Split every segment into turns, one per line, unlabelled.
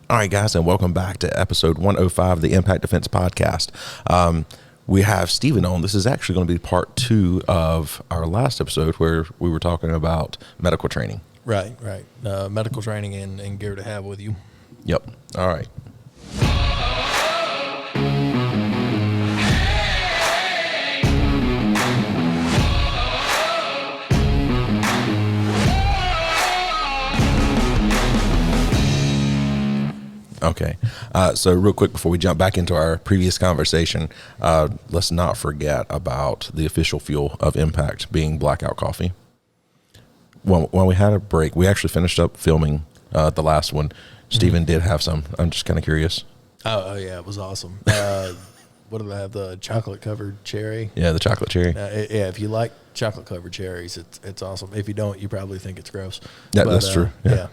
All right, guys, and welcome back to episode 105 of the Impact Defense Podcast. We have Steven on. This is actually going to be part 2 of our last episode where we were talking about medical training.
Right. Medical training and gear to have with you.
Yep. All right. Okay. So real quick before we jump back into our previous conversation, let's not forget about the official fuel of Impact being Blackout Coffee. When we had a break, we actually finished up filming the last one. Steven did have some. I'm just kind of curious.
Oh, yeah, it was awesome. What did I have? The chocolate-covered cherry?
Yeah, the chocolate cherry.
Yeah, if you like chocolate-covered cherries, it's awesome. If you don't, you probably think it's gross.
Yeah, that's true. Yeah.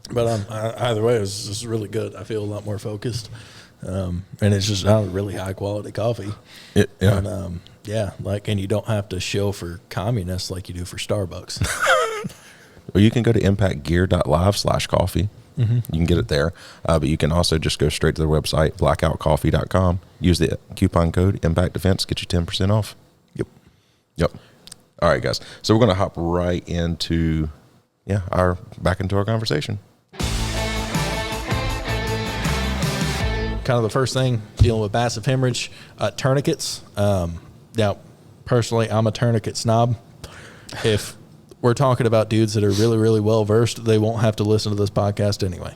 But either way, it was just really good. I feel a lot more focused, and it's just really high quality coffee.
Yeah,
and and you don't have to shill for communists like you do for Starbucks.
Well, you can go to impactgear.live/coffee. Mm-hmm. You can get it there, but you can also just go straight to their website, blackoutcoffee.com. Use the coupon code ImpactDefense, get you 10% off. Yep. All right, guys. So we're going to hop right into back into our conversation.
Kind of the first thing, dealing with massive hemorrhage, tourniquets. Now, personally, I'm a tourniquet snob. If we're talking about dudes that are really, really well-versed, they won't have to listen to this podcast anyway.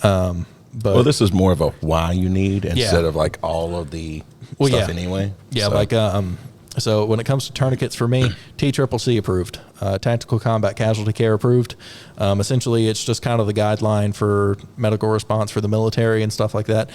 But
this is more of a why you need instead of like all of the stuff anyway.
Yeah, so when it comes to tourniquets, for me, TCCC approved, Tactical Combat Casualty Care approved. Essentially, it's just kind of the guideline for medical response for the military and stuff like that.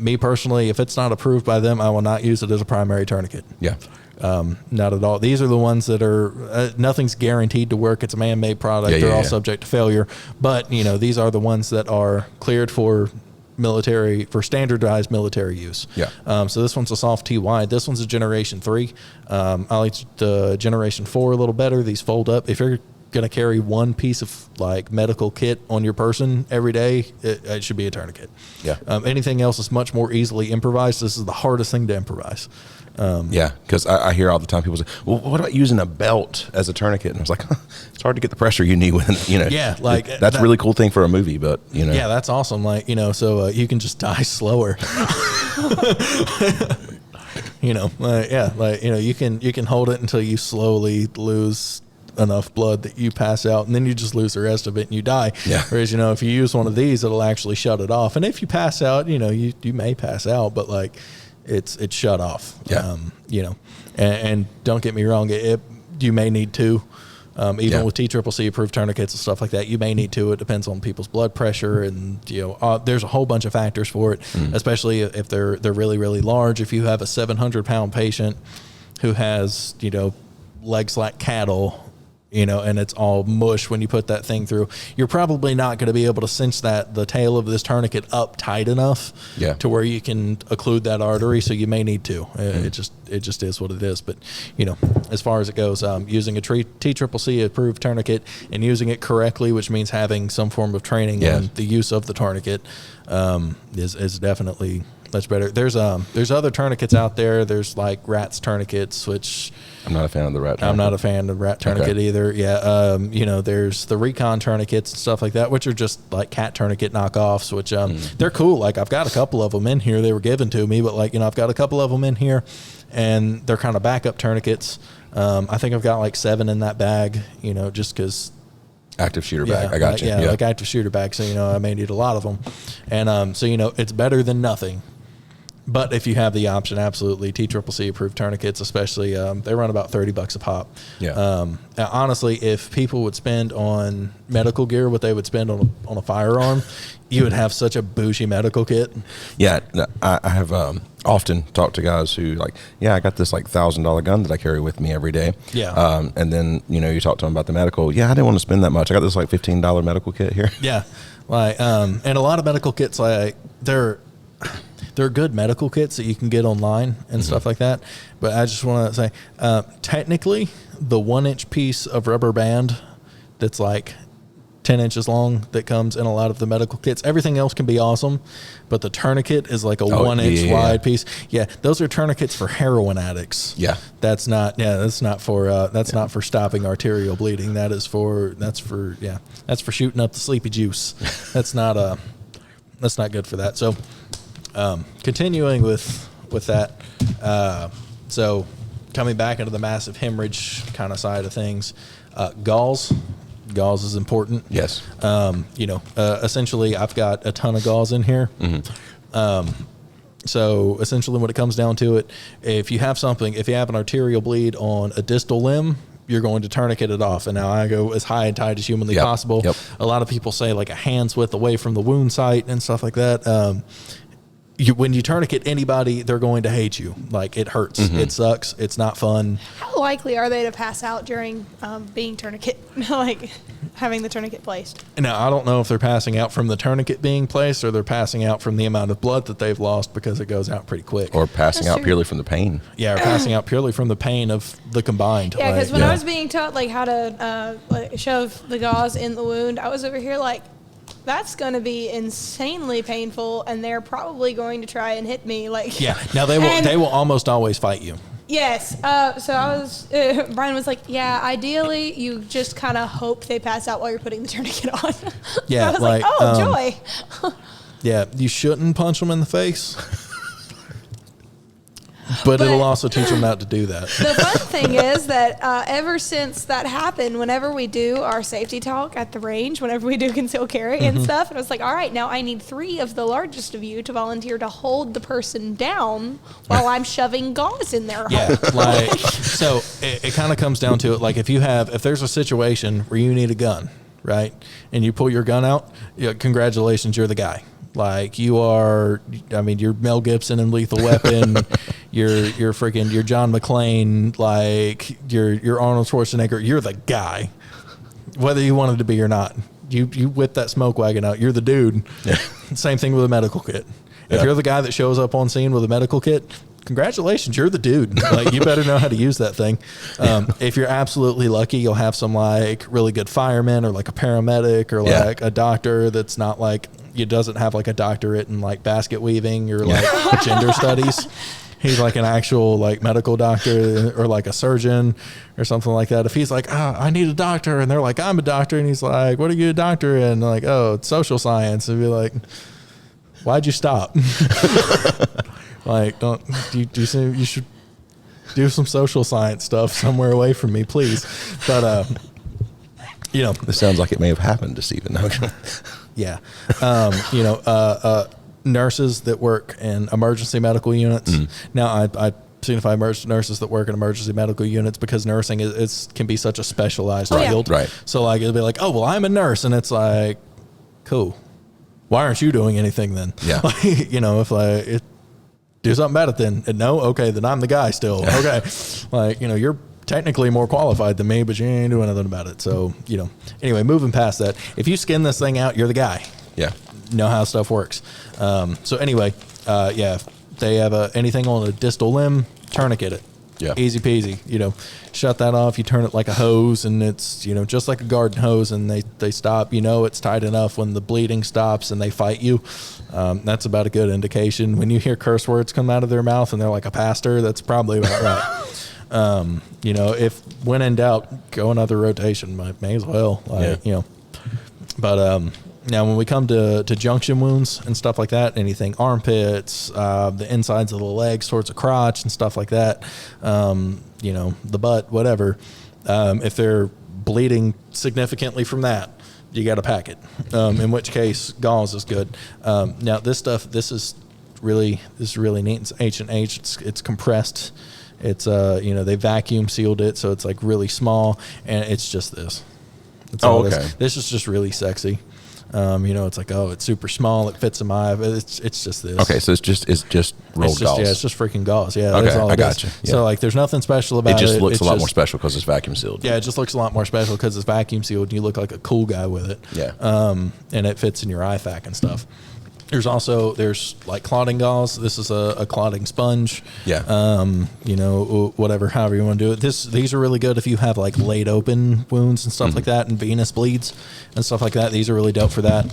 Me personally, if it's not approved by them, I will not use it as a primary tourniquet.
Yeah.
Not at all. These are the ones that are, nothing's guaranteed to work. It's a man-made product. They're all subject to failure. But, these are the ones that are cleared for standardized military use.
Yeah.
So this one's a soft TY. This one's a Generation 3. I like the Generation 4 a little better. These fold up. If you're going to carry one piece of like medical kit on your person every day, it should be a tourniquet.
Yeah.
Anything else is much more easily improvised. This is the hardest thing to improvise.
Because I hear all the time people say, well, what about using a belt as a tourniquet? And I was like, it's hard to get the pressure you need when,
Yeah, like
that's a really cool thing for a movie, but,
Yeah, that's awesome. Like, so you can just die slower. You can hold it until you slowly lose enough blood that you pass out, and then you just lose the rest of it and you die.
Yeah.
Whereas, if you use one of these, it'll actually shut it off. And if you pass out, you may pass out, but like, it's shut off.
Yeah.
And don't get me wrong, you may need to, even with TCCC approved tourniquets and stuff like that, you may need to. It depends on people's blood pressure, and there's a whole bunch of factors for it, especially if they're really, really large. If you have a 700-pound patient who has legs like cattle, and it's all mush when you put that thing through, you're probably not going to be able to cinch the tail of this tourniquet up tight enough to where you can occlude that artery. So you may need to. It just is what it is. But as far as it goes, using a TCCC approved tourniquet and using it correctly, which means having some form of training on the use of the tourniquet, is definitely much better. There's other tourniquets out there. There's like RATS tourniquets, which
I'm not a fan of the RAT tourniquet.
I'm not a fan of RAT tourniquet either. Yeah. There's the Recon tourniquets and stuff like that, which are just like cat tourniquet knockoffs, which they're cool. Like I've got a couple of them in here. They were given to me, but like, I've got a couple of them in here, and they're kind of backup tournicets. I think I've got like 7 in that bag, just because.
Active shooter bag. I got you.
Yeah, like active shooter bag. So, I may need a lot of them. And it's better than nothing. But if you have the option, absolutely, TCCC approved tourniquets, especially, they run about $30 a pop.
Yeah.
Honestly, if people would spend on medical gear what they would spend on a firearm, you would have such a bougie medical kit.
Yeah, I have often talked to guys who I got this like $1,000 gun that I carry with me every day.
Yeah.
And then you talk to them about the medical. Yeah, I didn't want to spend that much. I got this like $15 medical kit here.
Yeah, and a lot of medical kits they're good medical kits that you can get online and stuff like that. But I just want to say, technically, the 1-inch piece of rubber band that's like 10 inches long that comes in a lot of the medical kits. Everything else can be awesome, but the tourniquet is like a 1 inch wide piece. Yeah, those are tourniquets for heroin addicts.
Yeah,
that's not for stopping arterial bleeding. That's for shooting up the sleepy juice. That's not good for that. So continuing with that, so coming back into the massive hemorrhage kind of side of things, gauze is important.
Yes.
Essentially I've got a ton of gauze in here. So essentially when it comes down to it, if you have an arterial bleed on a distal limb, you're going to tourniquet it off. And now I go as high and tight as humanly possible. Yep. A lot of people say like a hand's width away from the wound site and stuff like that. When you tourniquet anybody, they're going to hate you. Like, it hurts. It sucks. It's not fun.
How likely are they to pass out during being tourniquet, like having the tourniquet placed?
Now, I don't know if they're passing out from the tourniquet being placed or they're passing out from the amount of blood that they've lost, because it goes out pretty quick.
Or passing out purely from the pain.
Yeah, or passing out purely from the pain of the combined.
Yeah, because when I was being taught like how to shove the gauze in the wound, I was over here like, that's going to be insanely painful, and they're probably going to try and hit me. Like,
yeah, now they will almost always fight you.
Yes. So I was, Brian was like, yeah, ideally you just kind of hope they pass out while you're putting the tourniquet on.
Yeah,
I was like, joy.
Yeah, you shouldn't punch them in the face. But it'll also teach them not to do that.
The fun thing is that ever since that happened, whenever we do our safety talk at the range, whenever we do concealed carry and stuff, and I was like, all right, now I need 3 of the largest of you to volunteer to hold the person down while I'm shoving gauze in their hole.
Like, so it kind of comes down to it. Like, if there's a situation where you need a gun, right, and you pull your gun out, congratulations, you're the guy. Like, you're Mel Gibson in Lethal Weapon. you're John McClane. Like, you're Arnold Schwarzenegger. You're the guy, whether you wanted to be or not. You whip that smoke wagon out. You're the dude. Yeah. Same thing with a medical kit. If you're the guy that shows up on scene with a medical kit, congratulations, you're the dude. Like, you better know how to use that thing. If you're absolutely lucky, you'll have some like really good firemen or like a paramedic or like a doctor that's not like, it doesn't have like a doctorate in like basket weaving or like gender studies. He's like an actual like medical doctor or like a surgeon or something like that. If he's like, I need a doctor, and they're like, I'm a doctor, and he's like, what are you a doctor in? And like, oh, it's social science. And be like, why'd you stop? Like, do you see you should do some social science stuff somewhere away from me, please? But
this sounds like it may have happened to Stephen.
Yeah. Nurses that work in emergency medical units. Now, I signify nurses that work in emergency medical units because nursing can be such a specialized field.
Right.
So, like, it'll be like, oh, well, I'm a nurse. And it's like, cool. Why aren't you doing anything then?
Yeah.
Like, do something about it then. And no? Okay, then I'm the guy still. Okay. Like, you're technically more qualified than me, but you ain't doing anything about it. So, anyway, moving past that, if you skin this thing out, you're the guy.
Yeah.
Know how stuff works. So anyway, if they have anything on a distal limb, tourniquet it.
Yeah.
Easy peasy. Shut that off. You turn it like a hose, and it's, just like a garden hose, and they stop. It's tight enough when the bleeding stops and they fight you. That's about a good indication. When you hear curse words come out of their mouth and they're like a pastor, that's probably about right. If when in doubt, go another rotation. May as well. But now when we come to junction wounds and stuff like that, anything armpits, the insides of the legs towards the crotch and stuff like that, the butt, whatever, if they're bleeding significantly from that, you got to pack it. In which case, gauze is good. Now this is really neat. It's H&H. It's compressed. It's they vacuum sealed it, so it's like really small, and it's just this. That's all it is. This is just really sexy. It's like, it's super small. It fits in my eye. It's just this.
Okay, so it's just rolled gauze.
Yeah, it's just freaking gauze. Yeah,
okay,
that's all
I got you. Yeah.
So like, there's nothing special about it.
It just looks a lot more special because it's vacuum sealed.
Yeah, it just looks a lot more special because it's vacuum sealed, and you look like a cool guy with it.
Yeah.
And it fits in your IFAC and stuff. There's like clotting gauze. This is a clotting sponge.
Yeah.
Whatever, however you want to do it. These are really good if you have like laid open wounds and stuff like that, and venous bleeds and stuff like that. These are really dope for that.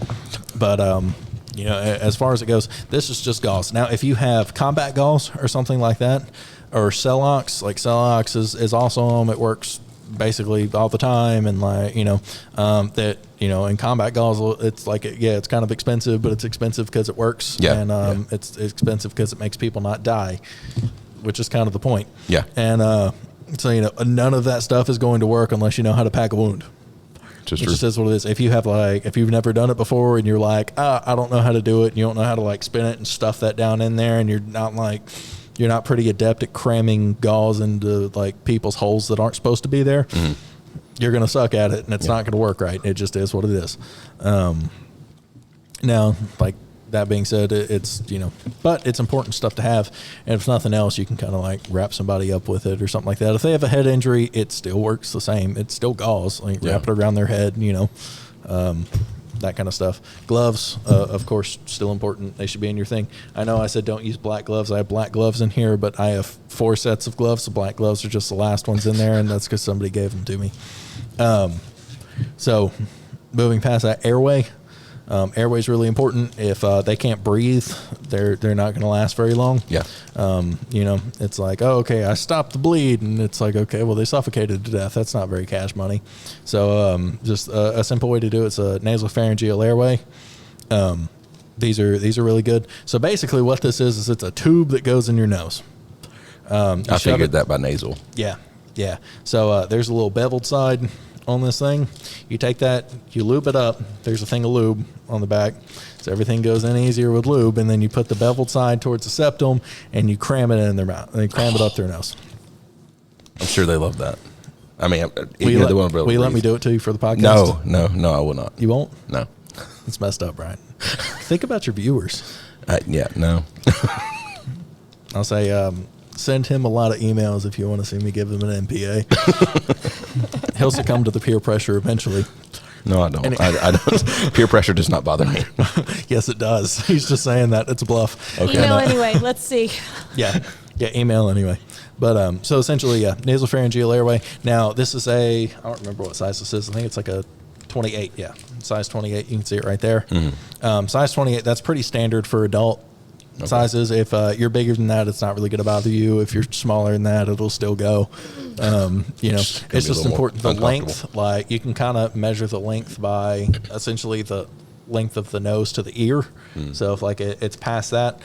But as far as it goes, this is just gauze. Now, if you have combat gauze or something like that, or Celox, like Celox is awesome. It works basically all the time, and in combat gauze, it's like it's kind of expensive, but it's expensive because it works. It's expensive because it makes people not die, which is kind of the point. And none of that stuff is going to work unless you know how to pack a wound. It just is what it is. If you've never done it before and you're like, I don't know how to do it, and you don't know how to like spin it and stuff that down in there, and you're not pretty adept at cramming gauze into like people's holes that aren't supposed to be there, you're going to suck at it, and it's not going to work right. It just is what it is. Now, like that being said, but it's important stuff to have. And if nothing else, you can kind of like wrap somebody up with it or something like that. If they have a head injury, it still works the same. It's still gauze. Like wrap it around their head, that kind of stuff. Gloves, of course, still important. They should be in your thing. I know I said don't use black gloves. I have black gloves in here, but I have 4 sets of gloves. The black gloves are just the last ones in there, and that's because somebody gave them to me. So moving past that, Airway. Airway is really important. If they can't breathe, they're not going to last very long. It's like, okay, I stopped the bleed, and it's like, okay, well, they suffocated to death. That's not very cash money. So just a simple way to do it's a nasopharyngeal airway. These are really good. So basically, what this is it's a tube that goes in your nose.
I figured that by nasal.
Yeah. So there's a little beveled side on this thing. You take that, you lube it up. There's a thing of lube on the back, so everything goes in easier with lube. And then you put the beveled side towards the septum, and you cram it in their mouth. And you cram it up their nose.
I'm sure they love that. I mean,
will you let me do it to you for the podcast?
No, I will not.
You won't?
No.
It's messed up, Brian. Think about your viewers.
No.
I'll say, send him a lot of emails if you want to see me give him an MPA. He'll succumb to the peer pressure eventually.
No, I don't. I don't. Peer pressure does not bother me.
Yes, it does. He's just saying that. It's a bluff.
Okay. Email anyway. Let's see.
Yeah, email anyway. But so essentially, nasopharyngeal airway. Now, this is I don't remember what size this is. I think it's like a 28. Yeah, size 28. You can see it right there. Mm-hmm. Size 28. That's pretty standard for adult sizes. If you're bigger than that, it's not really going to bother you. If you're smaller than that, it'll still go. It's just important. The length, like you can kind of measure the length by essentially the length of the nose to the ear. So if like it's past that,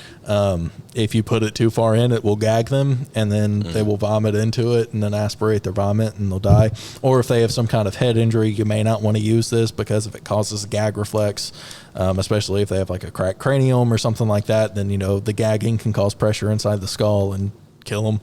if you put it too far in, it will gag them, and then they will vomit into it and then aspirate their vomit, and they'll die. Or if they have some kind of head injury, you may not want to use this, because if it causes a gag reflex, especially if they have like a cracked cranium or something like that, then the gagging can cause pressure inside the skull and kill them,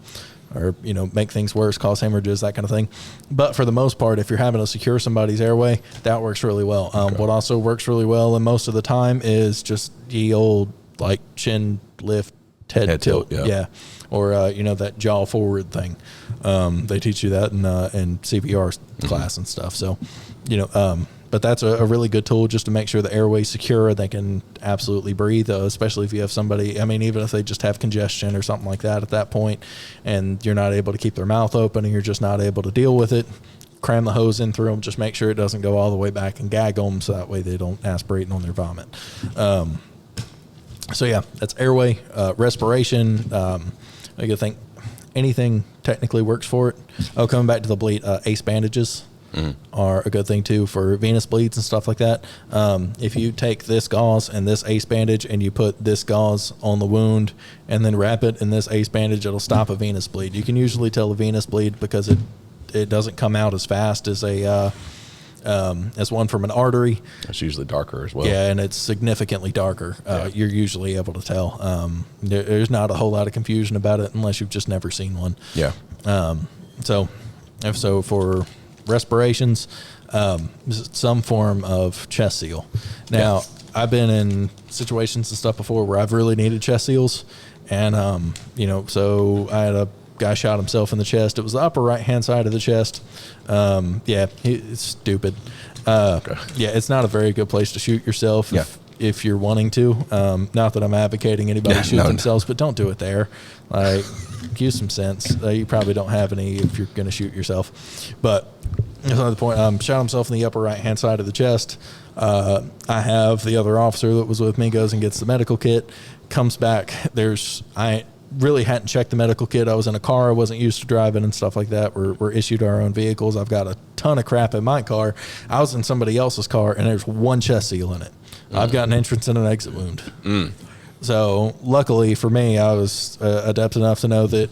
or make things worse, cause hemorrhages, that kind of thing. But for the most part, if you're having to secure somebody's airway, that works really well. What also works really well, and most of the time, is just the old like chin lift, head tilt. Yeah. Or that jaw forward thing. They teach you that in CPR class and stuff. So but that's a really good tool just to make sure the airway's secure. They can absolutely breathe, especially if you have somebody, even if they just have congestion or something like that at that point, and you're not able to keep their mouth open, and you're just not able to deal with it, cram the hose in through them. Just make sure it doesn't go all the way back and gag them, so that way they don't aspirate on their vomit. That's airway. Respiration. I think anything technically works for it. Coming back to the bleed, ACE bandages are a good thing too for venous bleeds and stuff like that. If you take this gauze and this ACE bandage, and you put this gauze on the wound and then wrap it in this ACE bandage, it'll stop a venous bleed. You can usually tell a venous bleed because it doesn't come out as fast as as one from an artery.
It's usually darker as well.
Yeah, and it's significantly darker. You're usually able to tell. There's not a whole lot of confusion about it unless you've just never seen one.
Yeah.
So for respirations, some form of chest seal. Now, I've been in situations and stuff before where I've really needed chest seals, and so I had a guy shot himself in the chest. It was the upper right-hand side of the chest. It's stupid. It's not a very good place to shoot yourself. if you're wanting to. Not that I'm advocating anybody shoot themselves, but don't do it there. Like, use some sense. You probably don't have any if you're going to shoot yourself. But that's another point. Shot himself in the upper right-hand side of the chest. I have the other officer that was with me goes and gets the medical kit, comes back. I really hadn't checked the medical kit. I was in a car. I wasn't used to driving and stuff like that. We're issued our own vehicles. I've got a ton of crap in my car. I was in somebody else's car, and there's one chest seal in it. I've got an entrance and an exit wound. So luckily for me, I was adept enough to know that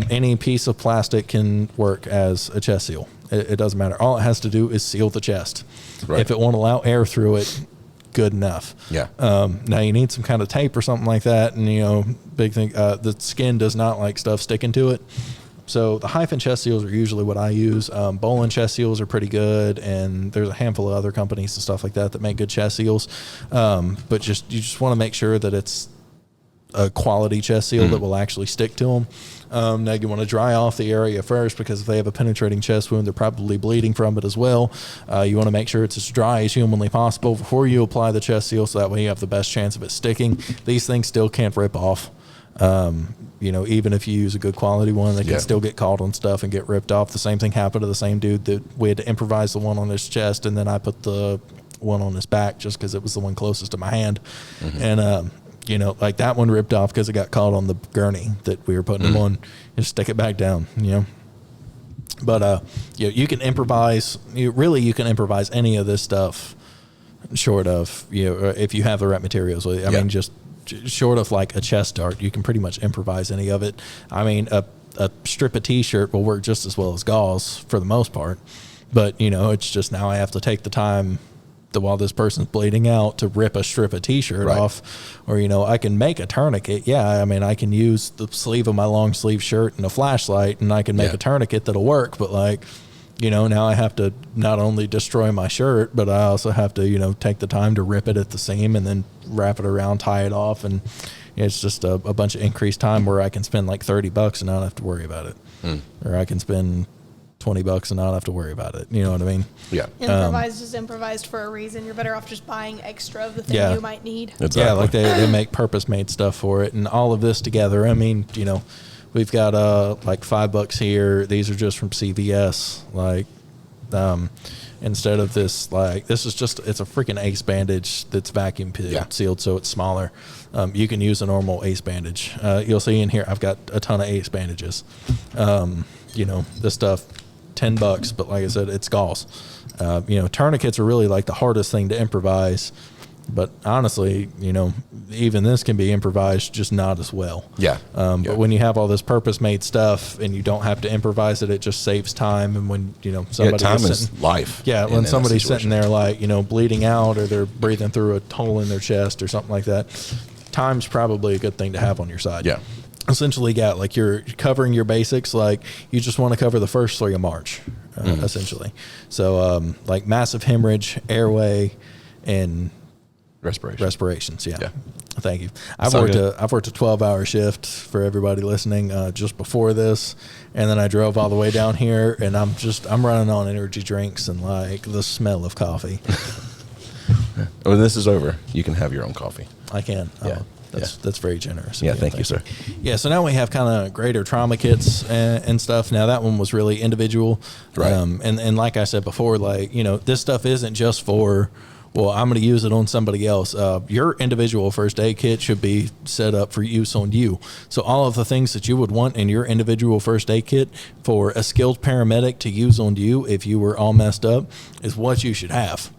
any piece of plastic can work as a chest seal. It doesn't matter. All it has to do is seal the chest.
Right.
If it won't allow air through it, good enough.
Yeah.
Now you need some kind of tape or something like that, and big thing. The skin does not like stuff sticking to it. So the hyphen chest seals are usually what I use. Bolin chest seals are pretty good, and there's a handful of other companies and stuff like that make good chest seals. But you just want to make sure that it's a quality chest seal that will actually stick to them. Now you want to dry off the area first, because if they have a penetrating chest wound, they're probably bleeding from it as well. You want to make sure it's as dry as humanly possible before you apply the chest seal, so that way you have the best chance of it sticking. These things still can't rip off. Even if you use a good quality one, they can still get caught on stuff and get ripped off. The same thing happened to the same dude that we had to improvise the one on his chest, and then I put the one on his back just because it was the one closest to my hand. And like that one ripped off because it got caught on the gurney that we were putting him on. Just stick it back down, But you can improvise. You can improvise any of this stuff, short of if you have the right materials. I mean, just short of like a chest dart, you can pretty much improvise any of it. I mean, a strip of T-shirt will work just as well as gauze for the most part. But it's just now I have to take the time while this person's bleeding out to rip a strip of T-shirt off, or I can make a tourniquet. I mean, I can use the sleeve of my long sleeve shirt and a flashlight, and I can make a tourniquet that'll work. But now I have to not only destroy my shirt, but I also have to take the time to rip it at the seam and then wrap it around, tie it off, and it's just a bunch of increased time where I can spend like $30 and not have to worry about it, or I can spend $20 and not have to worry about it. You know what I mean?
Yeah.
Improvised is improvised for a reason. You're better off just buying extra of the thing you might need.
Exactly.
Yeah, like they make purpose-made stuff for it, and all of this together. I mean, we've got like $5 here. These are just from CVS. Like, instead of this, like this is just it's a freaking ACE bandage that's vacuum sealed, so it's smaller. You can use a normal ACE bandage. You'll see in here I've got a ton of ACE bandages. This stuff. $10, but like I said, it's gauze. Tourniquets are really like the hardest thing to improvise, but honestly, even this can be improvised, just not as well. But when you have all this purpose-made stuff and you don't have to improvise it, it just saves time. And when somebody
time is life.
When somebody's sitting there like bleeding out, or they're breathing through a hole in their chest or something like that, time's probably a good thing to have on your side. Essentially, like you're covering your basics. Like you just want to cover the first 3 of March, essentially. So like massive hemorrhage, airway, and respirations. Yeah. Thank you. I've worked a 12-hour shift for everybody listening just before this, and then I drove all the way down here, and I'm running on energy drinks and like the smell of coffee.
When this is over, you can have your own coffee.
I can. That's very generous.
Thank you, sir.
Yeah, so now we have kind of greater trauma kits and stuff. Now that one was really individual.
Right.
And like I said before, like, this stuff isn't just for, well, I'm going to use it on somebody else. Your individual first aid kit should be set up for use on you. So all of the things that you would want in your individual first aid kit for a skilled paramedic to use on you if you were all messed up is what you should have.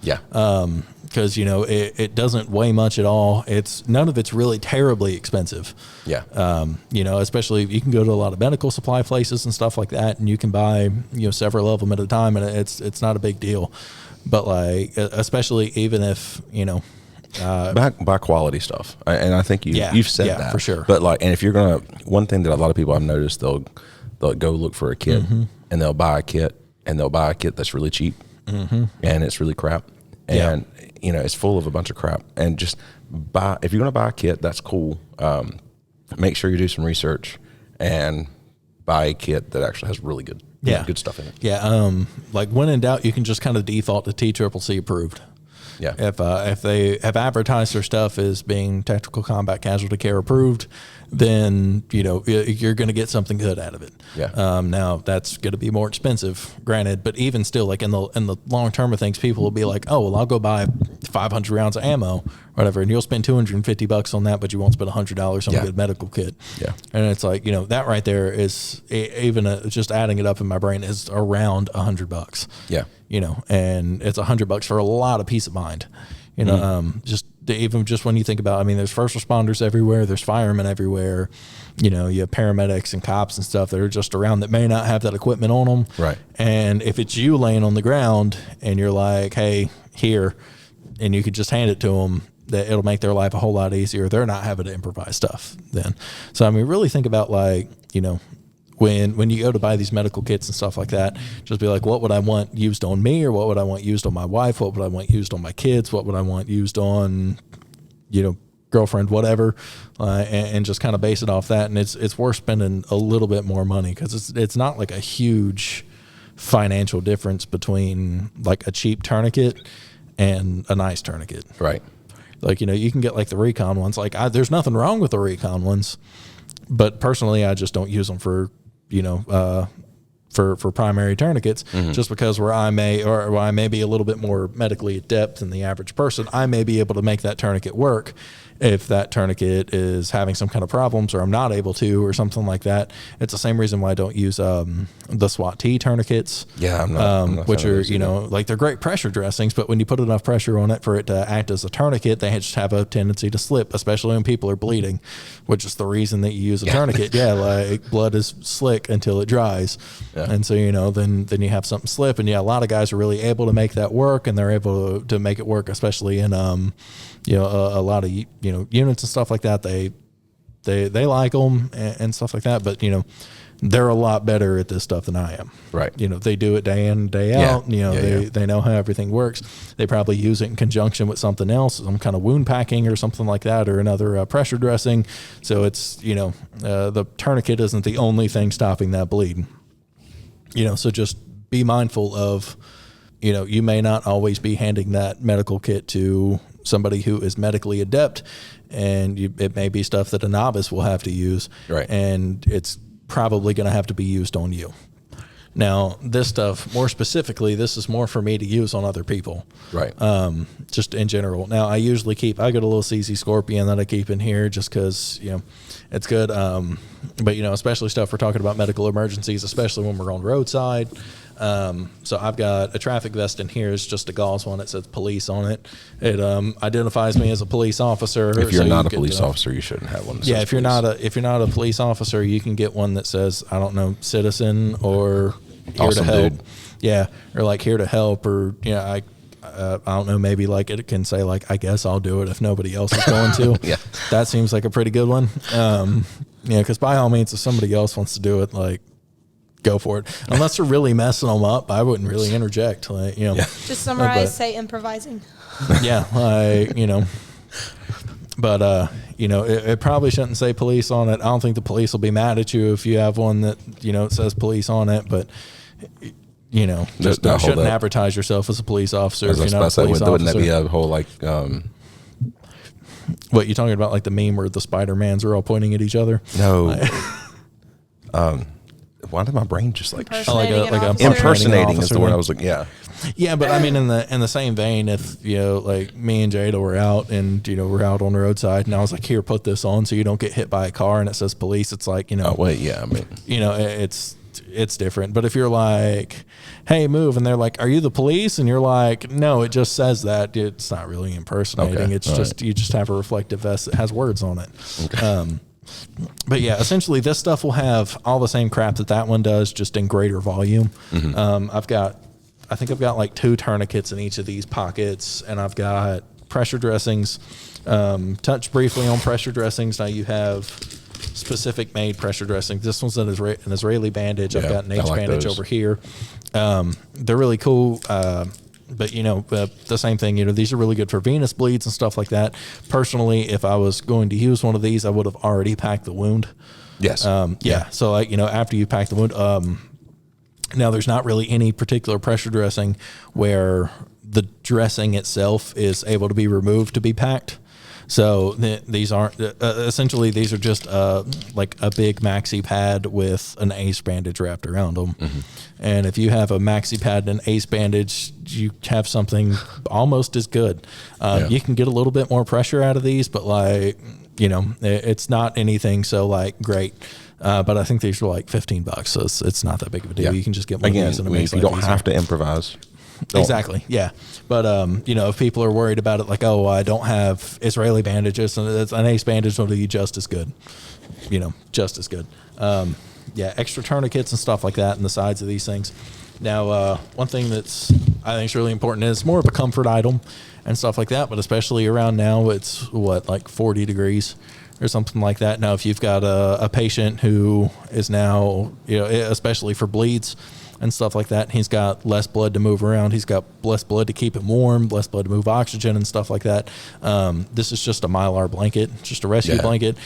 Because it doesn't weigh much at all. None of it's really terribly expensive. Especially you can go to a lot of medical supply places and stuff like that, and you can buy several of them at a time, and it's not a big deal. But like, especially even if
buy quality stuff, and I think you've said that
for sure.
But like, and if you're gonna, one thing that a lot of people I've noticed, they'll go look for a kit, and they'll buy a kit, that's really cheap, and it's really crap, and it's full of a bunch of crap. And just if you're gonna buy a kit, that's cool. Make sure you do some research and buy a kit that actually has really good. Good stuff in it.
Like when in doubt, you can just kind of default to TCCC approved.
Yeah.
If they have advertised their stuff as being tactical combat casualty care approved, then you're going to get something good out of it.
Yeah.
Now that's going to be more expensive, granted, but even still, like in the long term of things, people will be like, oh, well, I'll go buy 500 rounds of ammo, whatever, and you'll spend $250 on that, but you won't spend $100 on a good medical kit.
Yeah.
And it's like, that right there is even just adding it up in my brain is around $100.
Yeah.
And it's $100 for a lot of peace of mind. Just when you think about, there's first responders everywhere, there's firemen everywhere, you have paramedics and cops and stuff that are just around that may not have that equipment on them.
Right.
And if it's you laying on the ground and you're like, hey, here, and you could just hand it to them, that it'll make their life a whole lot easier. They're not having to improvise stuff then. So, really think about when you go to buy these medical kits and stuff like that, just be like, what would I want used on me, or what would I want used on my wife? What would I want used on my kids? What would I want used on, girlfriend, whatever, and just kind of base it off that. And it's worth spending a little bit more money, because it's not like a huge financial difference between like a cheap tourniquet and a nice tourniquet.
Right.
Like, you can get like the recon ones. Like, there's nothing wrong with the recon ones, but personally, I just don't use them for for primary tourniquets, just because where I may be a little bit more medically adept than the average person, I may be able to make that tourniquet work. If that tourniquet is having some kind of problems, or I'm not able to, or something like that. It's the same reason why I don't use the SWAT T tourniquets.
Yeah, I'm not
which are, like, they're great pressure dressings, but when you put enough pressure on it for it to act as a tourniquet, they just have a tendency to slip, especially when people are bleeding, which is the reason that you use a tourniquet. Yeah, like, blood is slick until it dries. Yeah. And so, then you have something slip, and a lot of guys are really able to make that work, and they're able to make it work, especially in a lot of units and stuff like that. They like them and stuff like that, but they're a lot better at this stuff than I am.
Right.
They do it day in, day out. They know how everything works. They probably use it in conjunction with something else, some kind of wound packing or something like that, or another pressure dressing. So it's the tourniquet isn't the only thing stopping that bleed. So just be mindful of you may not always be handing that medical kit to somebody who is medically adept, and it may be stuff that a novice will have to use. Right. And it's probably going to have to be used on you. Now, this stuff, more specifically, this is more for me to use on other people. Right. Just in general. Now, I got a little CZ Scorpion that I keep in here just because, it's good. But, especially stuff we're talking about medical emergencies, especially when we're on roadside. So I've got a traffic vest in here. It's just a gauze one. It says police on it. It identifies me as a police officer.
If you're not a police officer, you shouldn't have one.
Yeah, if you're not a police officer, you can get one that says, I don't know, citizen or here to help. Dude. Yeah, or like here to help, or I don't know, maybe like it can say like, I guess I'll do it if nobody else is going to. Yeah, that seems like a pretty good one. Because by all means, if somebody else wants to do it, like, go for it. Unless they're really messing them up, I wouldn't really interject. Like,
just summarize, say improvising.
Yeah, but it probably shouldn't say police on it. I don't think the police will be mad at you if you have one that it says police on it, but just shouldn't advertise yourself as a police officer if you're not a police officer.
Wouldn't that be a whole
what you talking about, like the meme where the Spider-Mans are all pointing at each other?
No. Why did my brain just
impersonating
is the word I was looking?
Yeah, but I mean, in the same vein, if like me and Jada were out and we're out on the roadside, and I was like, here, put this on so you don't get hit by a car, and it says police, it's like it's different. But if you're like, hey, move, and they're like, are you the police? And you're like, no, it just says that. It's not really impersonating. Okay. It's just you just have a reflective vest that has words on it. Okay. But yeah, essentially this stuff will have all the same crap that one does, just in greater volume. Mm-hmm. I think I've got like 2 tourniquets in each of these pockets, and I've got pressure dressings. Touch briefly on pressure dressings. Now you have specific made pressure dressings. This one's an Israeli bandage. I've got an H bandage over here. They're really cool. But, the same thing, these are really good for venous bleeds and stuff like that. Personally, if I was going to use one of these, I would have already packed the wound.
Yes.
Yeah. So, after you pack the wound, Now, there's not really any particular pressure dressing where the dressing itself is able to be removed to be packed. So these aren't essentially, these are just like a big maxi pad with an ace bandage wrapped around them. Mm-hmm. And if you have a maxi pad and an ace bandage, you have something almost as good. You can get a little bit more pressure out of these, but like, you know, it's not anything so like great. But I think these are like $15, so it's not that big of a deal. You can just get one of these and it makes
you don't have to improvise.
Exactly. Yeah. But, you know, if people are worried about it, like, oh, I don't have Israeli bandages, and an ace bandage will be just as good, you know, just as good. Extra tourniquets and stuff like that in the sides of these things. Now, one thing that's, I think is really important is more of a comfort item and stuff like that, but especially around now, it's like 40 degrees or something like that. Now, if you've got a patient who is now, you know, especially for bleeds and stuff like that, he's got less blood to move around. He's got less blood to keep him warm, less blood to move oxygen and stuff like that. This is just a Mylar blanket, just a rescue blanket.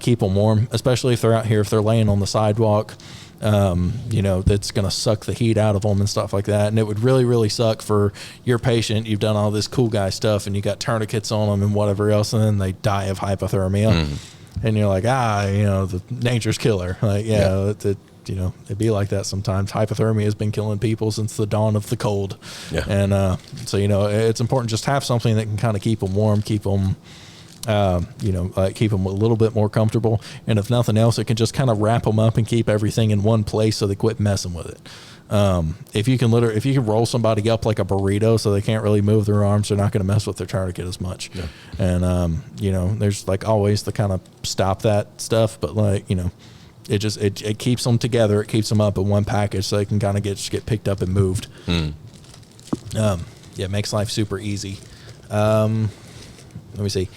Keep them warm, especially if they're out here, if they're laying on the sidewalk. You know, that's going to suck the heat out of them and stuff like that. And it would really, really suck for your patient. You've done all this cool guy stuff and you got tourniquets on them and whatever else, and then they die of hypothermia. Mm-hmm. And you're like, you know, the nature's killer. Like, you know, it'd be like that sometimes. Hypothermia has been killing people since the dawn of the cold. Yeah. And so, you know, it's important just to have something that can kind of keep them warm, keep them, you know, keep them a little bit more comfortable. And if nothing else, it can just kind of wrap them up and keep everything in one place so they quit messing with it. If you can roll somebody up like a burrito so they can't really move their arms, they're not going to mess with their tourniquet as much. Yeah. And, you know, there's like always the kind of stop that stuff, but like, you know, it keeps them together. It keeps them up in one package so they can kind of get picked up and moved. It makes life super easy. Let me see.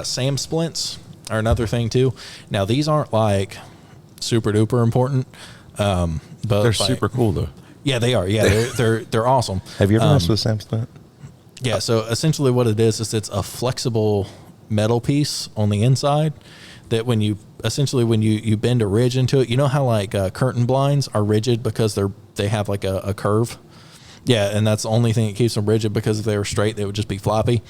SAM splints are another thing too. Now these aren't like super duper important, but
they're super cool though.
Yeah, they are. Yeah, they're awesome.
Have you ever messed with a SAM splint?
Yeah. So essentially, what it is it's a flexible metal piece on the inside that when you bend a ridge into it, you know how like curtain blinds are rigid because they have like a curve. Yeah, and that's the only thing that keeps them rigid, because if they were straight, they would just be floppy.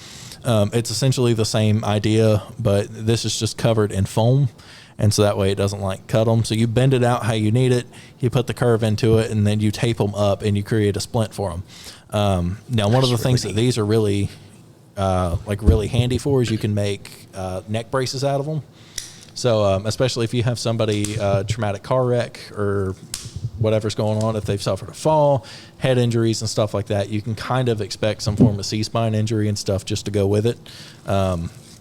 It's essentially the same idea, but this is just covered in foam, and so that way it doesn't like cut them. So you bend it out how you need it, you put the curve into it, and then you tape them up, and you create a splint for them. Now, one of the things that these are really really handy for is you can make neck braces out of them. So especially if you have somebody traumatic car wreck or whatever's going on, if they've suffered a fall, head injuries and stuff like that, you can kind of expect some form of C-spine injury and stuff just to go with it.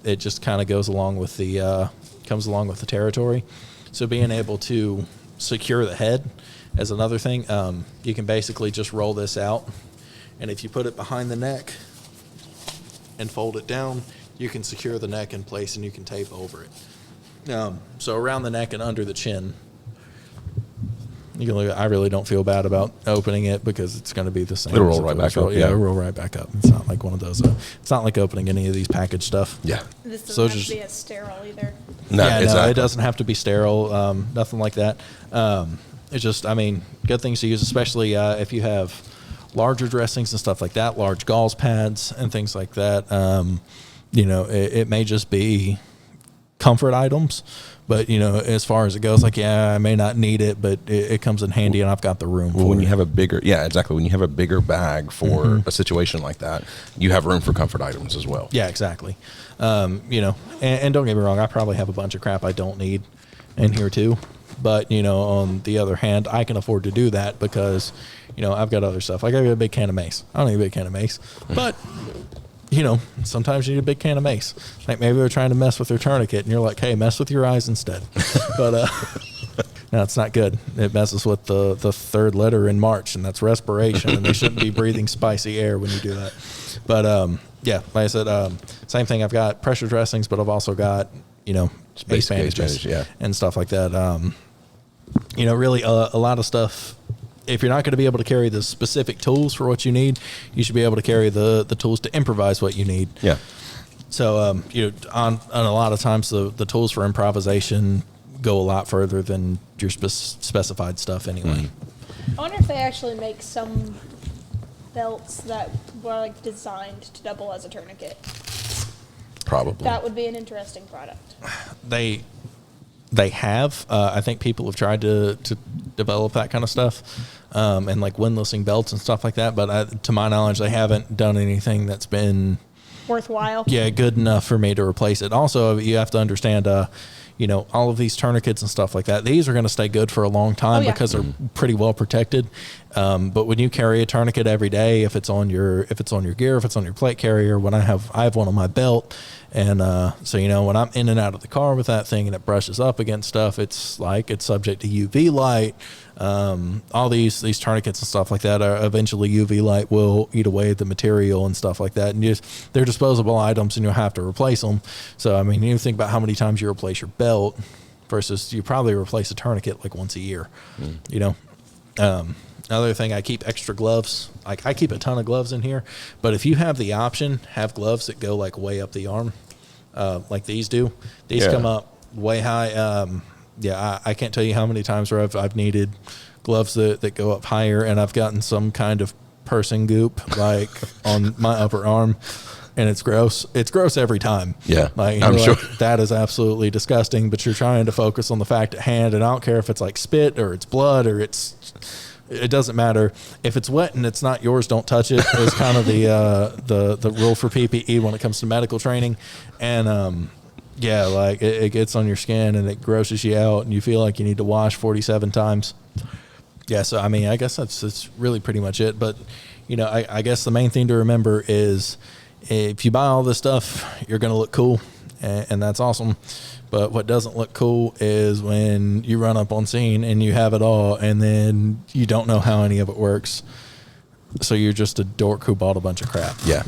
It just kind of goes along with comes along with the territory. So being able to secure the head is another thing. You can basically just roll this out, and if you put it behind the neck and fold it down, you can secure the neck in place and you can tape over it. So around the neck and under the chin, I really don't feel bad about opening it because it's going to be the same.
It'll roll right back up.
Yeah, it'll roll right back up. It's not like one of those. It's not like opening any of these package stuff.
Yeah.
This doesn't have to be as sterile either.
No, exactly.
It doesn't have to be sterile. Nothing like that. It's just, good things to use, especially if you have larger dressings and stuff like that, large gauze pads and things like that. It may just be comfort items, but as far as it goes, I may not need it, but it comes in handy, and I've got the room for
when
it.
you have a bigger when you have a bigger bag for a situation like that, you have room for comfort items as well.
Yeah, exactly. And don't get me wrong, I probably have a bunch of crap I don't need in here too, but on the other hand, I can afford to do that because I've got other stuff. Like I got a big can of mace. I don't need a big can of mace, but sometimes you need a big can of mace. Like maybe they're trying to mess with their tourniquet, and you're like, hey, mess with your eyes instead. But no, it's not good. It messes with the third letter in March, and that's respiration, and they shouldn't be breathing spicy air when you do that. But like I said, same thing. I've got pressure dressings, but I've also got space bandages and stuff like that. Really a lot of stuff. If you're not going to be able to carry the specific tools for what you need, you should be able to carry the tools to improvise what you need.
Yeah.
So, on a lot of times, the tools for improvisation go a lot further than your specified stuff anyway.
I wonder if they actually make some belts that were like designed to double as a tourniquet.
Probably.
That would be an interesting product.
They have. I think people have tried to develop that kind of stuff, and like windlassing belts and stuff like that. But to my knowledge, they haven't done anything that's been
Worthwhile.
Yeah, good enough for me to replace it. Also, you have to understand, all of these tourniquets and stuff like that, these are going to stay good for a long time because they're pretty well protected. But when you carry a tourniquet every day, if it's on your gear, if it's on your plate carrier, when I have one on my belt, and so when I'm in and out of the car with that thing and it brushes up against stuff, it's subject to UV light. All these tourniquets and stuff like that are eventually UV light will eat away the material and stuff like that, and they're disposable items and you'll have to replace them. So I mean, you think about how many times you replace your belt versus you probably replace a tourniquet like once a year. Another thing, I keep extra gloves. Like I keep a ton of gloves in here, but if you have the option, have gloves that go like way up the arm, like these do. These come up way high. I can't tell you how many times where I've needed gloves that go up higher, and I've gotten some kind of person goop like on my upper arm, and it's gross. It's gross every time.
Yeah,
like
I'm sure
that is absolutely disgusting. But you're trying to focus on the fact at hand, and I don't care if it's like spit or it's blood or it doesn't matter. If it's wet and it's not yours, don't touch it. Is kind of the rule for PPE when it comes to medical training, and like it gets on your skin and it grosses you out, and you feel like you need to wash 47 times. Yeah, so I mean, I guess that's really pretty much it. But I guess the main thing to remember is if you buy all this stuff, you're going to look cool, and that's awesome. But what doesn't look cool is when you run up on scene and you have it all, and then you don't know how any of it works. So you're just a dork who bought a bunch of crap.
Yeah.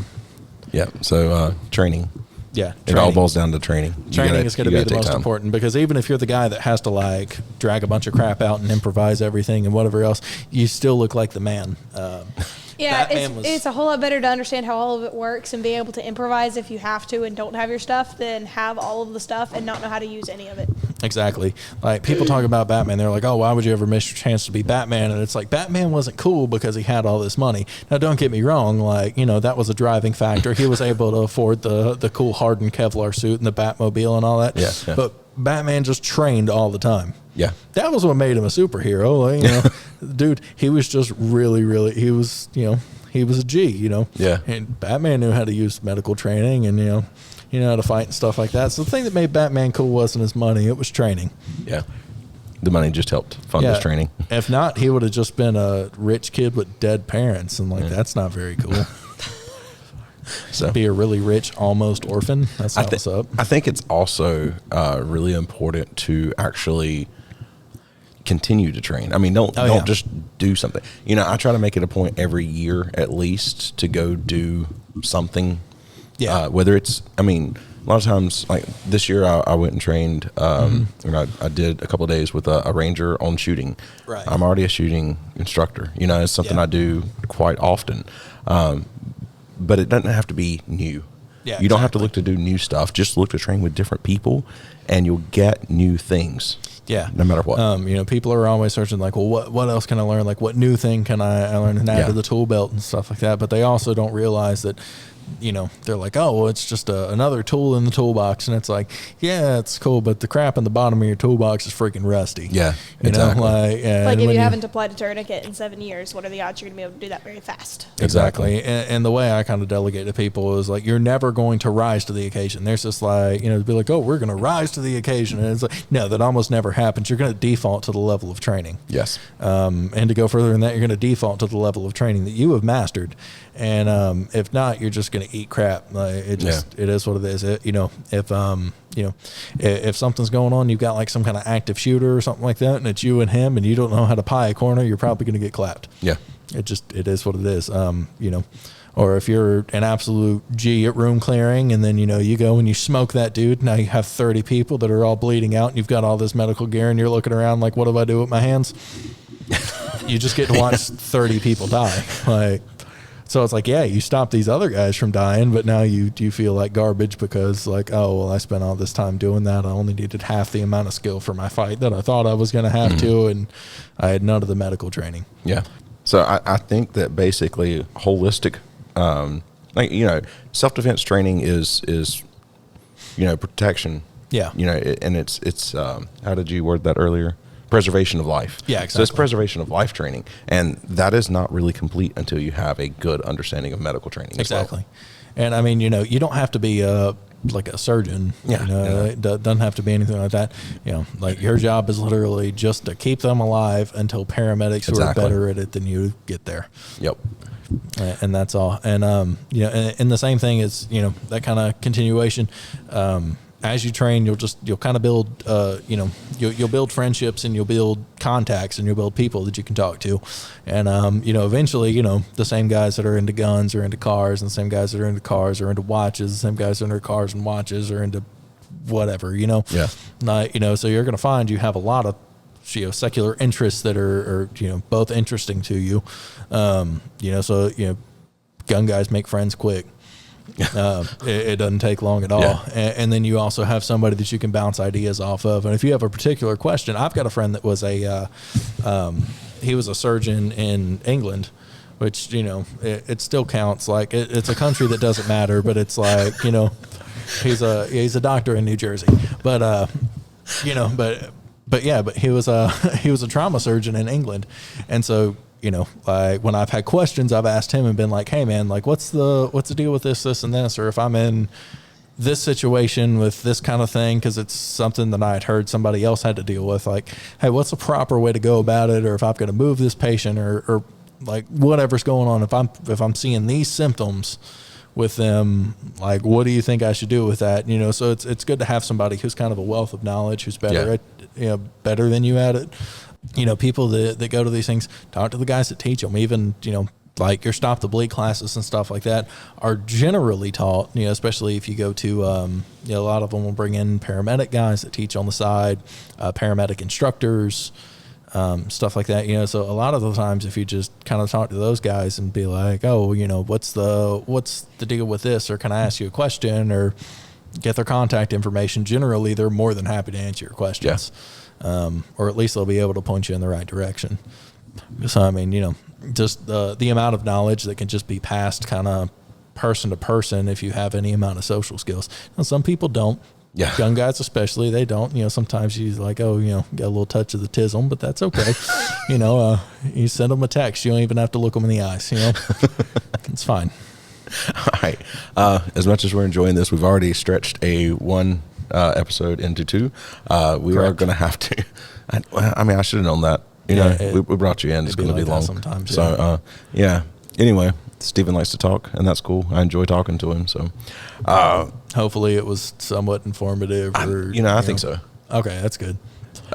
So training.
Yeah,
it all boils down to training.
Training is going to be the most important, because even if you're the guy that has to like drag a bunch of crap out and improvise everything and whatever else, you still look like the man.
It's a whole lot better to understand how all of it works and be able to improvise if you have to and don't have your stuff than have all of the stuff and not know how to use any of it.
Exactly. Like people talk about Batman, they're like, oh, why would you ever miss your chance to be Batman? And it's like, Batman wasn't cool because he had all this money. Now, don't get me wrong, like, that was a driving factor. He was able to afford the cool hardened Kevlar suit and the Batmobile and all that. Yeah. But Batman just trained all the time.
Yeah.
That was what made him a superhero. Dude, he was just really, really, he was a G,
Yeah.
And Batman knew how to use medical training and, how to fight and stuff like that. So the thing that made Batman cool wasn't his money, it was training.
Yeah. The money just helped fund his training.
If not, he would have just been a rich kid with dead parents, and that's not very cool. So be a really rich, almost orphan. That's not what's up.
I think it's also really important to actually continue to train. I mean, don't just do something. I try to make it a point every year at least to go do something. Yeah. Whether it's, a lot of times, like this year, I went and trained. And I did a couple of days with a ranger on shooting. Right. I'm already a shooting instructor. It's something I do quite often. But it doesn't have to be new. Yeah, you don't have to look to do new stuff. Just look to train with different people, and you'll get new things. Yeah, no matter what.
People are always searching like, well, what else can I learn? Like, what new thing can I learn and add to the tool belt and stuff like that? But they also don't realize that, they're like, oh, well, it's just another tool in the toolbox, and it's like, yeah, it's cool, but the crap in the bottom of your toolbox is freaking rusty.
Yeah,
exactly.
Like if you haven't applied a tourniquet in 7 years, what are the odds you're going to be able to do that very fast?
Exactly. And the way I kind of delegate to people is like, you're never going to rise to the occasion. There's just like, to be like, oh, we're going to rise to the occasion. And it's like, no, that almost never happens. You're going to default to the level of training.
Yes.
And to go further than that, you're going to default to the level of training that you have mastered. And if not, you're just going to eat crap. Like it is what it is. If something's going on, you've got like some kind of active shooter or something like that, and it's you and him, and you don't know how to pie a corner, you're probably going to get clapped.
Yeah.
It is what it is. Or if you're an absolute G at room clearing, and then, you go and you smoke that dude, now you have 30 people that are all bleeding out, and you've got all this medical gear, and you're looking around like, what do I do with my hands? You just get to watch 30 people die. Like, So it's like, yeah, you stop these other guys from dying, but now you feel like garbage because like, oh, well, I spent all this time doing that. I only needed half the amount of skill for my fight that I thought I was going to have to, and I had none of the medical training.
Yeah. So I think that basically holistic, self-defense training is protection.
Yeah.
And it's how did you word that earlier? Preservation of life.
Yeah, exactly.
So it's preservation of life training, and that is not really complete until you have a good understanding of medical training.
Exactly.
As well.
And I mean, you don't have to be like a surgeon.
Yeah.
It doesn't have to be anything like that. Like your job is literally just to keep them alive until paramedics who are better at it than you get there.
Yep.
And that's all. And and the same thing is that kind of continuation. As you train, you'll kind of build, you'll build friendships and you'll build contacts and you'll build people that you can talk to. And, eventually, the same guys that are into guns are into cars, and the same guys that are into cars are into watches, the same guys that are into cars and watches are into whatever,
Yeah.
So you're going to find you have a lot of, secular interests that are both interesting to you. Gun guys make friends quick. It doesn't take long at all.
Yeah.
And then you also have somebody that you can bounce ideas off of. And if you have a particular question, I've got a friend that was he was a surgeon in England, which, it still counts. Like it's a country that doesn't matter, but it's like, he's a doctor in New Jersey, but he was a trauma surgeon in England. And so, like when I've had questions, I've asked him and been like, hey man, like what's the deal with this, and this, or if I'm in this situation with this kind of thing, cause it's something that I had heard somebody else had to deal with, like, hey, what's the proper way to go about it? Or if I've got to move this patient or like whatever's going on, if I'm seeing these symptoms with them, like, what do you think I should do with that? So it's good to have somebody who's kind of a wealth of knowledge, who's better at, better than you at it. People that go to these things, talk to the guys that teach them. Even, like your stop the bleed classes and stuff like that are generally taught, especially if you go to, a lot of them will bring in paramedic guys that teach on the side, paramedic instructors, stuff like that, so a lot of the times if you just kind of talk to those guys and be like, oh, what's the deal with this, or can I ask you a question, or get their contact information, generally they're more than happy to answer your questions.
Yeah.
Or at least they'll be able to point you in the right direction. So, I mean, just the amount of knowledge that can just be passed kind of person to person if you have any amount of social skills. Now, some people don't.
Yeah.
Young guys especially, they don't. Sometimes you like, got a little touch of the tism, but that's okay. You send them a text. You don't even have to look them in the eyes, It's fine.
All right. As much as we're enjoying this, we've already stretched one episode into two. We Correct. Are going to have to. I should have known that. We brought you in. It's going to be long
sometimes. Yeah.
So, Anyway, Stephen likes to talk, and that's cool. I enjoy talking to him. So,
hopefully, it was somewhat informative.
I think so.
Okay, that's good.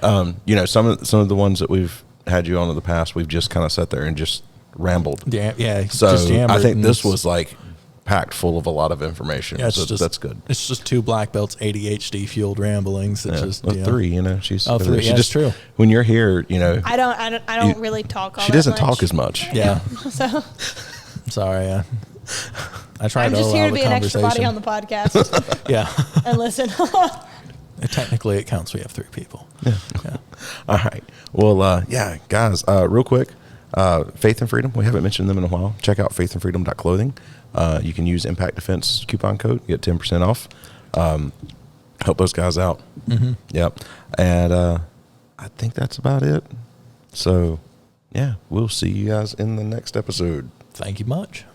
Some of the ones that we've had you on in the past, we've just kind of sat there and just rambled.
Yeah.
So I think this was like packed full of a lot of information. Yeah, that's good.
It's just two black belts, ADHD fueled ramblings. It's just
three. She's
three.
She
just true.
When you're here,
I don't really talk.
She doesn't talk as much.
Yeah.
So
sorry. I try.
I'm just here to be an extra body on the podcast.
Yeah.
And listen.
Technically, it counts. We have 3 people.
Yeah. All right. Well, guys. Real quick, Faith and Freedom. We haven't mentioned them in a while. Check out faithandfreedom.clothing. You can use Impact Defense coupon code, get 10% off. Help those guys out.
Mm-hmm.
Yep. And I think that's about it. So, we'll see you guys in the next episode.
Thank you much.